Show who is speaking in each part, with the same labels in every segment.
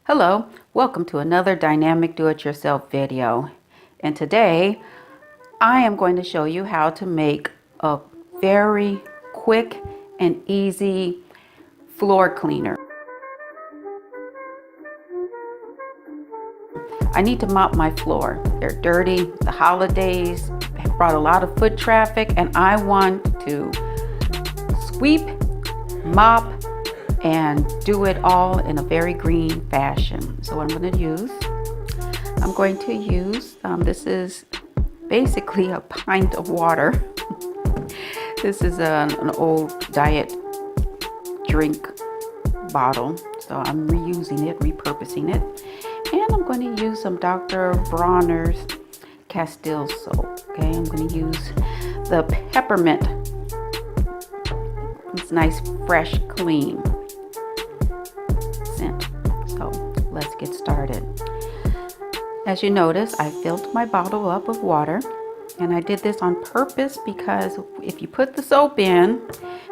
Speaker 1: Hello, welcome to another dynamic do-it-yourself video. And today I am going to show you how to make a very quick and easy floor cleaner. I need to mop my floor. They're dirty. The holidays have brought a lot of foot traffic and I want to sweep, mop, and do it all in a very green fashion. So what I'm going to use, this is basically a pint of water. This is an old diet drink bottle, so I'm reusing it, repurposing it. And I'm going to use some Dr. Bronner's Castile soap. Okay, I'm going to use the peppermint. It's nice, fresh, clean scent. So let's get started. As you notice, I filled my bottle up with water, and I did this on purpose because if you put the soap in,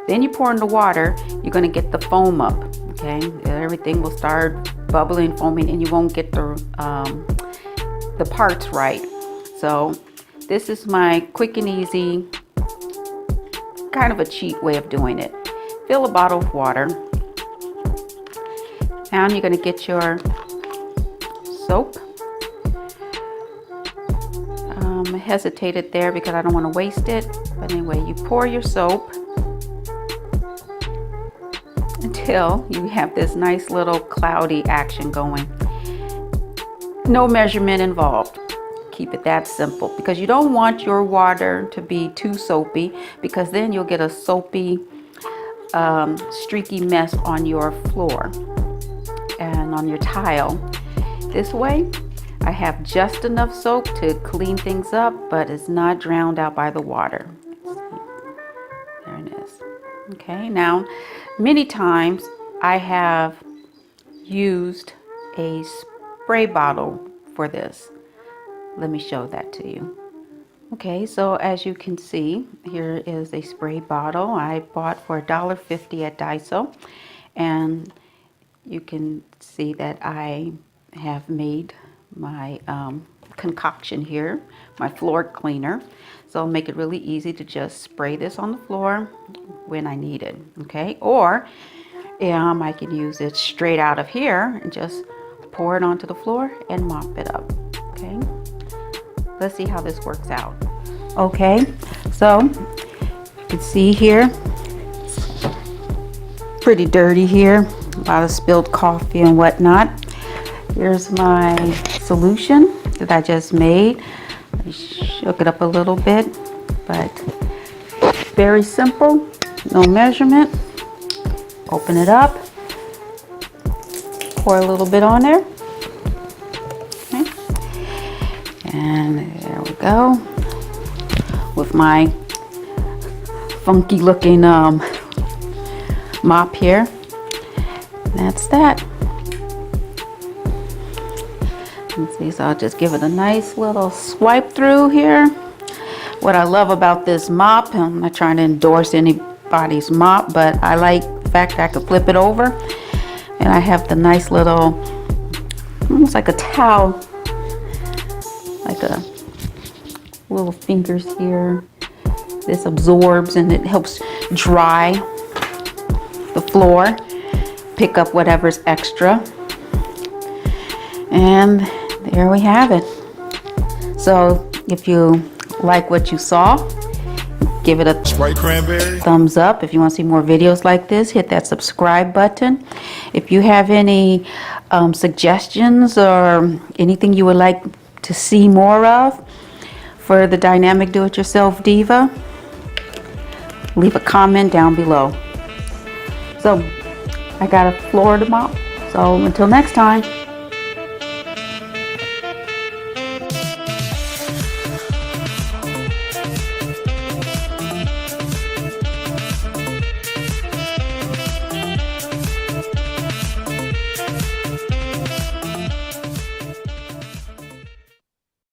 Speaker 1: then you pour in the water, you're going to get the foam up. Okay, everything will start bubbling, foaming, and you won't get the parts right. So this is my quick and easy, kind of a cheat way of doing it. Fill a bottle of water. Now you're going to get your soap. I hesitated there because I don't want to waste it. But anyway, you pour your soap until you have this nice little cloudy action going. No measurement involved. Keep it that simple because you don't want your water to be too soapy, because then you'll get a soapy, streaky mess on your floor and on your tile. This way, I have just enough soap to clean things up, but it's not drowned out by the water. There it is. Okay, now many times I have used a spray bottle for this. Let me show that to you. Okay, so as you can see, here is a spray bottle I bought for $1.50 at Daiso, and you can see that I have made my concoction here, my floor cleaner. So I'll make it really easy to just spray this on the floor when I need it. Okay, or I can use it straight out of here and just pour it onto the floor and mop it up. Okay, let's see how this works out. Okay, so you can see here, it's pretty dirty here, a lot of spilled coffee and whatnot. Here's my solution that I just made. I shook it up a little bit, but very simple, no measurement. Open it up, pour a little bit on there. Okay. And there we go. With my funky looking mop here. That's that. Let's see, so I'll just give it a nice little swipe through here. What I love about this mop, I'm not trying to endorse anybody's mop, but I like the fact that I can flip it over and I have the nice little, almost like a towel, like a little fingers here. This absorbs and it helps dry the floor, pick up whatever's extra, and there we have it. So if you like what you saw, give it a thumbs up. If you want to see more videos like this, hit that subscribe button. If you have any suggestions or anything you would like to see more of for the Dynamic Do-It-Yourself Diva, leave a comment down below. So I got a floor to mop. So until next time.